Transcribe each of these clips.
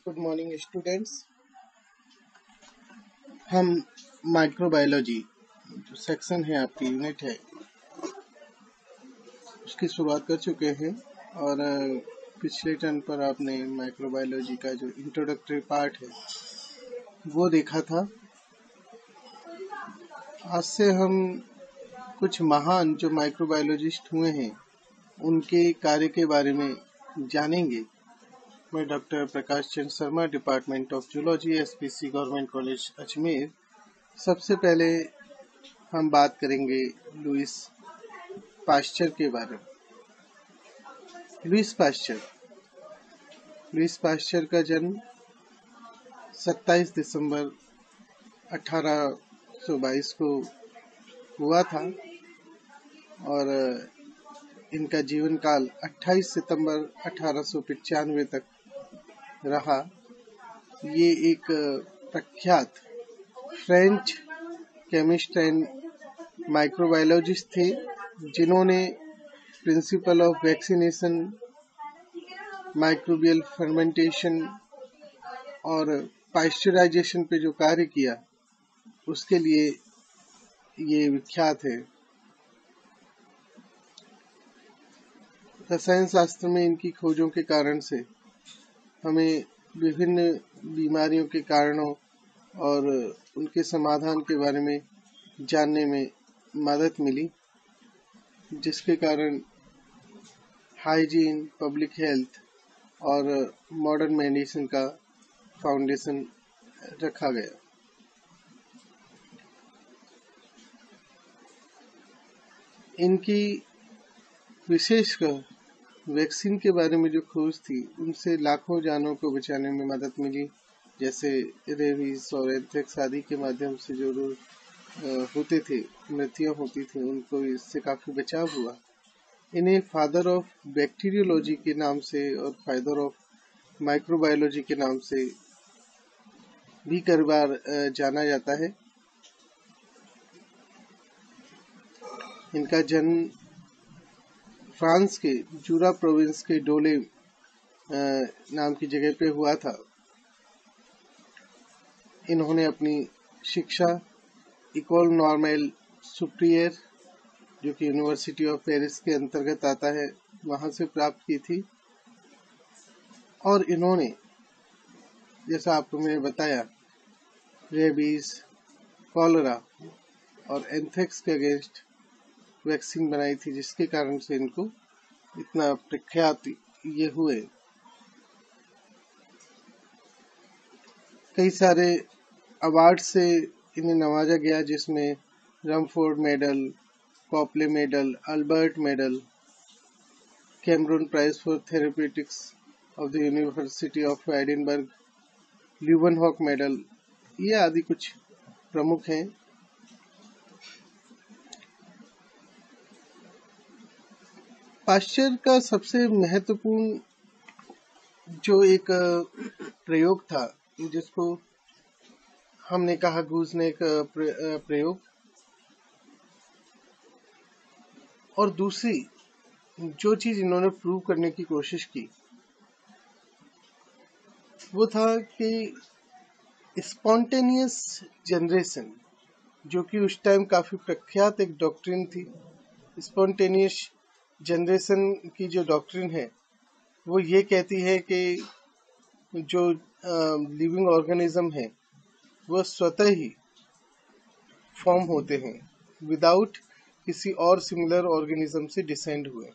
Good morning students. हम microbiology जो section है, आपकी यूनिट है, उसकी शुरुआत कर चुके हैं। और पिछले टर्न पर आपने माइक्रोबायोलॉजी का जो इंट्रोडक्टरी पार्ट है वो देखा था। आज से हम कुछ महान जो माइक्रोबायोलॉजिस्ट हुए हैं उनके कार्य के बारे में जानेंगे। मैं doctor Prakash Chandra Sharma, department of zoology, SPC government college Ajmer. सबसे पहले हम बात करेंगे लुईस पाश्चर के बारे में। लुईस पाश्चर का जन्म 27 दिसंबर 1822 को हुआ था और इनका जीवन काल 28 सितंबर 1895 तक रहा। ये एक प्रख्यात फ्रेंच केमिस्ट एंड माइक्रोबायोलॉजिस्ट थे जिन्होंने principle of vaccination, microbial fermentation और पाश्चराइजेशन पे जो कार्य किया उसके लिए ये विख्यात है। रसायन शास्त्र में इनकी खोजों के कारण से हमें विभिन्न बीमारियों के कारणों और उनके समाधान के बारे में जानने में मदद मिली, जिसके कारण हाइजीन, पब्लिक हेल्थ और मॉडर्न मेडिसिन का फाउंडेशन रखा गया। इनकी विशेषकर वैक्सीन के बारे में जो खोज थी उनसे लाखों जानों को बचाने में मदद मिली, जैसे रेबीज और एंथ्रेक्स आदि के माध्यम से जो रोग होते थे, मृत्युएं होती थी, उनको इससे काफी बचाव हुआ। इन्हें फादर ऑफ बैक्टीरियोलॉजी के नाम से और फादर ऑफ माइक्रोबायोलॉजी के नाम से भी कई बार जाना जाता है। इनका जन्म फ्रांस के जूरा प्रोविंस के डोले नाम की जगह पे हुआ था। इन्होंने अपनी शिक्षा इकोल नॉर्मेल सुप्रियर, जो कि यूनिवर्सिटी ऑफ पेरिस के अंतर्गत आता है, वहां से प्राप्त की थी। और इन्होंने, जैसा आपको मैंने बताया, रेबीज, कॉलरा और एंथ्रेक्स के अगेंस्ट वैक्सीन बनाई थी, जिसके कारण से इनको इतना प्रख्यात ये हुए। कई सारे अवार्ड से इन्हें नवाजा गया, जिसमें Rumford medal, Copley medal, Albert medal, Cameron prize for therapeutics of the university of Edinburgh, Leeuwenhoek medal, ये आदि कुछ प्रमुख हैं। पाश्चर का सबसे महत्वपूर्ण जो एक प्रयोग था, जिसको हमने कहा गूजनेक प्रयोग, और दूसरी जो चीज इन्होंने प्रूव करने की कोशिश की वो था कि स्पॉन्टेनियस जनरेशन, जो कि उस टाइम काफी प्रख्यात एक डॉक्ट्रिन थी। स्पॉन्टेनियस जनरेशन की जो डॉक्ट्रिन है वो ये कहती है कि जो लिविंग ऑर्गेनिज्म है वो स्वतः ही फॉर्म होते हैं विदाउट किसी और सिमिलर ऑर्गेनिज्म से डिसेंड हुए।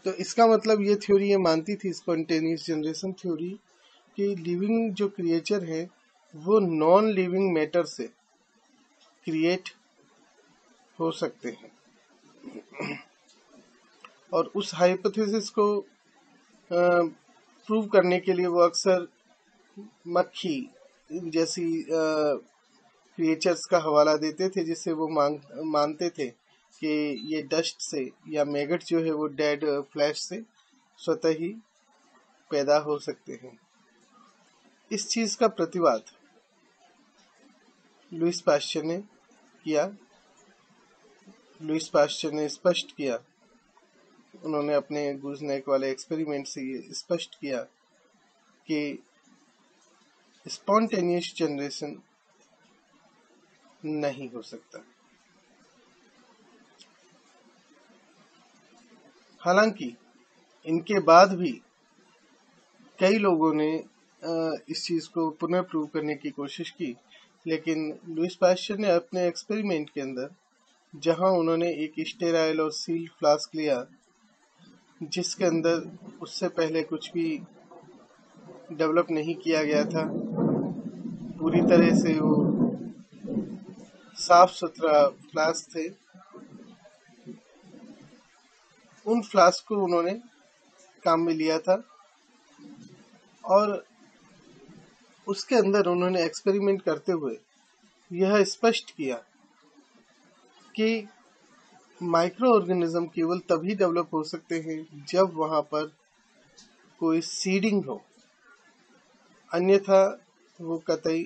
तो इसका मतलब ये थ्योरी ये मानती थी, स्पॉन्टेनियस जनरेशन थ्योरी, कि लिविंग जो क्रिएचर है वो नॉन लिविंग मैटर से क्रिएट हो सकते हैं। और उस हाइपोथेसिस को प्रूव करने के लिए वो अक्सर मक्खी जैसी क्रिएचर्स का हवाला देते थे, जिससे वो मानते थे कि ये डस्ट से या मैगट जो है वो डेड फ्लैश से स्वतः ही पैदा हो सकते हैं। इस चीज का प्रतिवाद लुईस पाश्चर ने किया। लुईस पाश्चर ने स्पष्ट किया उन्होंने अपने गूजनेक वाले एक्सपेरिमेंट से ये स्पष्ट किया कि स्पॉन्टेनियस जनरेशन नहीं हो सकता। हालांकि इनके बाद भी कई लोगों ने इस चीज को पुनः प्रूव करने की कोशिश की, लेकिन लुईस पास्चर ने अपने एक्सपेरिमेंट के अंदर, जहां उन्होंने एक स्टेराइल और सील्ड फ्लास्क लिया जिसके अंदर उससे पहले कुछ भी डेवलप नहीं किया गया था, पूरी तरह से वो साफ सुथरा फ्लास्क थे, उन फ्लास्क को उन्होंने काम में लिया था और उसके अंदर उन्होंने एक्सपेरिमेंट करते हुए यह स्पष्ट किया कि माइक्रो ऑर्गेनिज्म केवल तभी डेवलप हो सकते हैं जब वहां पर कोई सीडिंग हो, अन्यथा वो कतई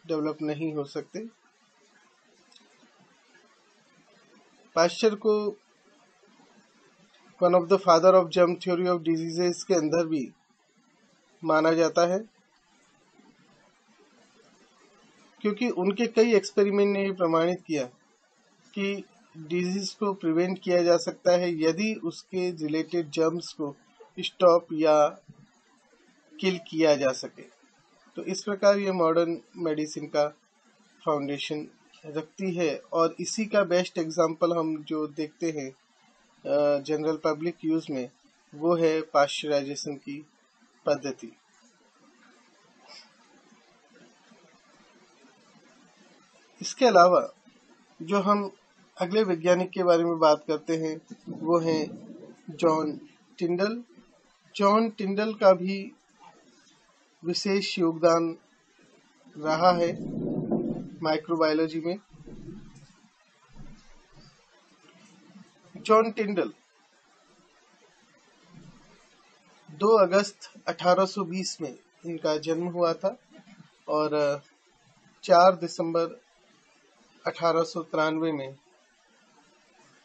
डेवलप नहीं हो सकते। पास्चर को one of the father of germ theory of diseases के अंदर भी माना जाता है, क्योंकि उनके कई एक्सपेरिमेंट ने प्रमाणित किया कि डिजीज को प्रिवेंट किया जा सकता है यदि उसके रिलेटेड जर्म्स को स्टॉप या किल किया जा सके। तो इस प्रकार ये मॉडर्न मेडिसिन का फाउंडेशन रखती है और इसी का बेस्ट एग्जांपल हम जो देखते हैं जनरल पब्लिक यूज में, वो है पाश्चराइजेशन की पद्धति। इसके अलावा जो हम अगले वैज्ञानिक के बारे में बात करते हैं वो है जॉन टिंडल। जॉन टिंडल का भी विशेष योगदान रहा है माइक्रोबायोलॉजी में। जॉन टिंडल 2 अगस्त 1820 में इनका जन्म हुआ था और 4 दिसंबर 1893 में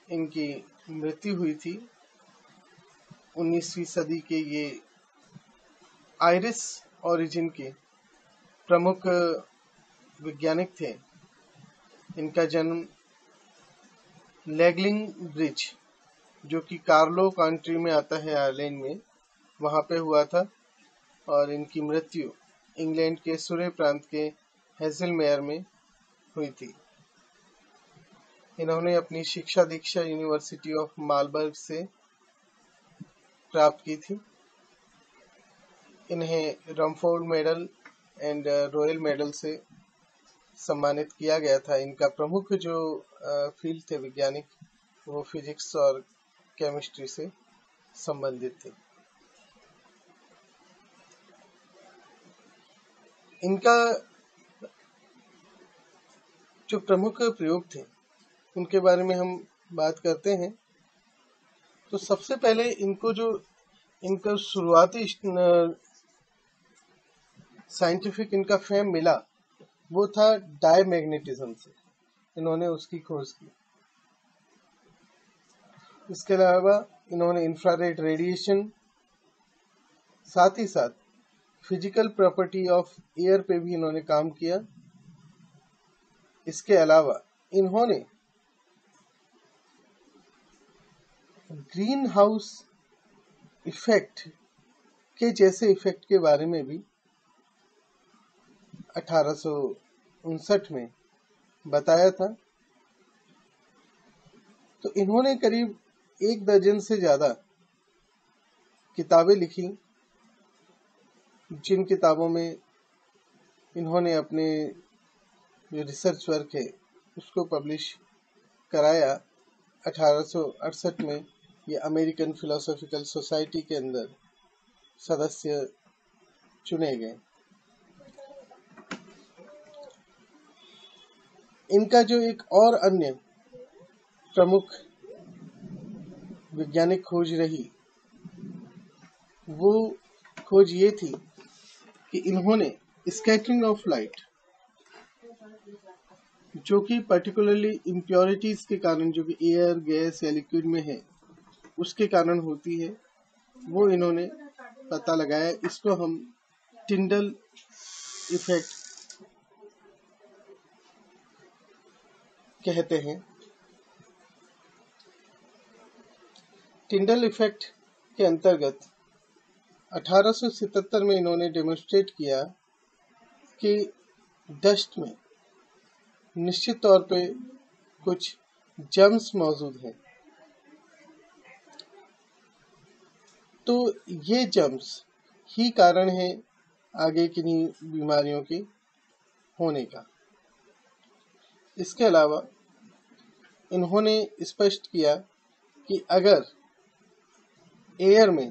इनकी मृत्यु हुई थी। 19वीं सदी के ये आयरिश ओरिजिन के प्रमुख वैज्ञानिक थे। इनका जन्म लेगलिंग ब्रिज, जो कि कार्लो कंट्री में आता है आयरलैंड में, वहां पे हुआ था और इनकी मृत्यु इंग्लैंड के सुरे प्रांत के हैजलमेयर में हुई थी। इन्होंने अपनी शिक्षा दीक्षा यूनिवर्सिटी ऑफ मालबर्ग से प्राप्त की थी। इन्हें Rumford medal and royal medal से सम्मानित किया गया था। इनका प्रमुख जो फील्ड थे वैज्ञानिक, वो फिजिक्स और केमिस्ट्री से संबंधित थे। इनका जो प्रमुख प्रयोग थे उनके बारे में हम बात करते हैं तो सबसे पहले इनका शुरुआती साइंटिफिक इनका फेम मिला वो था डायमैग्नेटिज्म से। इन्होंने उसकी खोज की। इसके अलावा इन्होंने इंफ्रारेड रेडिएशन, साथ ही साथ फिजिकल प्रॉपर्टी ऑफ एयर पे भी इन्होंने काम किया। इसके अलावा इन्होंने ग्रीन हाउस इफेक्ट के जैसे इफेक्ट के बारे में भी 1859 में बताया था। तो इन्होंने करीब 1 दर्जन से ज्यादा किताबें लिखी, जिन किताबों में इन्होंने अपने जो रिसर्च वर्क है उसको पब्लिश कराया। 1868 में ये अमेरिकन फिलोसॉफिकल सोसाइटी के अंदर सदस्य चुने गए। इनका जो एक और अन्य प्रमुख वैज्ञानिक खोज रही, वो खोज ये थी कि इन्होंने स्कैटरिंग ऑफ लाइट, जो कि पर्टिकुलरली इम्प्योरिटीज के कारण जो कि एयर, गैस या लिक्विड में है, उसके कारण होती है, वो इन्होंने पता लगाया। इसको हम टिंडल इफेक्ट कहते हैं। टिंडल इफेक्ट के अंतर्गत 1877 में इन्होंने डेमोन्स्ट्रेट किया कि डस्ट में निश्चित तौर पे कुछ जर्म्स मौजूद हैं। तो ये जर्म्स ही कारण है आगे किन्हीं बीमारियों के होने का। इसके अलावा इन्होंने स्पष्ट किया कि अगर एयर में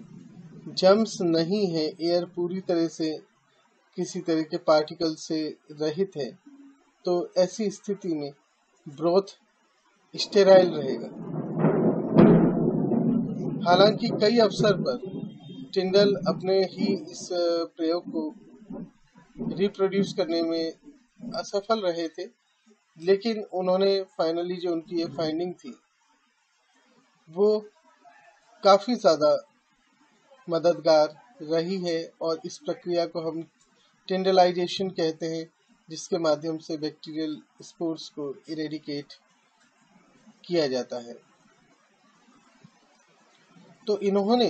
जर्म्स नहीं है, एयर पूरी तरह से किसी तरह के पार्टिकल से रहित है, तो ऐसी स्थिति में ब्रोथ स्टेराइल रहेगा। हालांकि कई अवसर पर टिंडल अपने ही इस प्रयोग को रिप्रोड्यूस करने में असफल रहे थे, लेकिन उन्होंने फाइनली जो उनकी ये फाइंडिंग थी वो काफी ज्यादा मददगार रही है, और इस प्रक्रिया को हम टिंडलाइजेशन कहते हैं, जिसके माध्यम से बैक्टीरियल स्पोर्स को इरेडिकेट किया जाता है। तो इन्होंने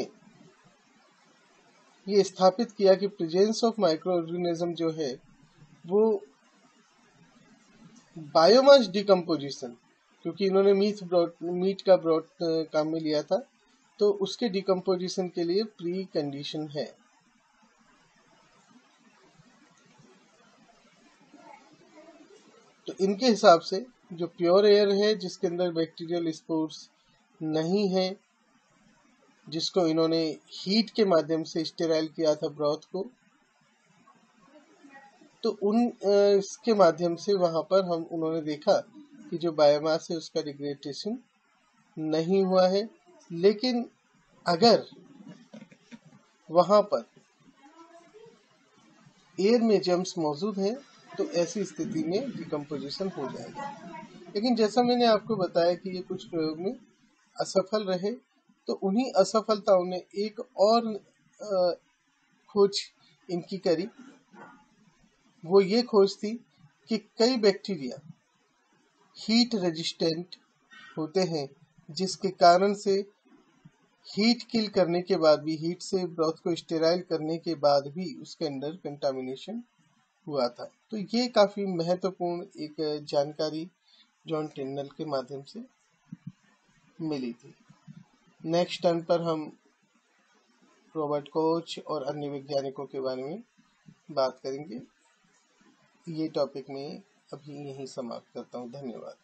ये स्थापित किया कि प्रेजेंस ऑफ माइक्रो ऑर्गेनिज्म जो है वो बायोमास डिकम्पोजिशन, क्योंकि इन्होंने मीट का ब्रॉथ काम में लिया था, तो उसके डिकम्पोजिशन के लिए प्री कंडीशन है। तो इनके हिसाब से जो प्योर एयर है, जिसके अंदर बैक्टीरियल स्पोर्स नहीं है, जिसको इन्होंने हीट के माध्यम से स्टेराइल किया था ब्रॉथ को, तो इसके माध्यम से वहां पर उन्होंने देखा कि जो बायोमास है उसका डिग्रेडेशन नहीं हुआ है। लेकिन अगर वहां पर एयर में जर्म्स मौजूद हैं तो ऐसी स्थिति में डिकम्पोजिशन हो जाएगा। लेकिन जैसा मैंने आपको बताया कि ये कुछ प्रयोग में असफल रहे, तो उन्हीं असफलताओं ने एक और खोज इनकी करी। वो ये खोज थी कि कई बैक्टीरिया हीट रेजिस्टेंट होते हैं, जिसके कारण से हीट किल करने के बाद भी, हीट से ब्रॉथ को स्टेराइल करने के बाद भी उसके अंदर कंटामिनेशन हुआ था। तो ये काफी महत्वपूर्ण एक जानकारी जॉन टिंडल के माध्यम से मिली थी। नेक्स्ट टर्न पर हम रॉबर्ट कोच और अन्य वैज्ञानिकों के बारे में बात करेंगे। ये टॉपिक में अभी यहीं समाप्त करता हूँ। धन्यवाद।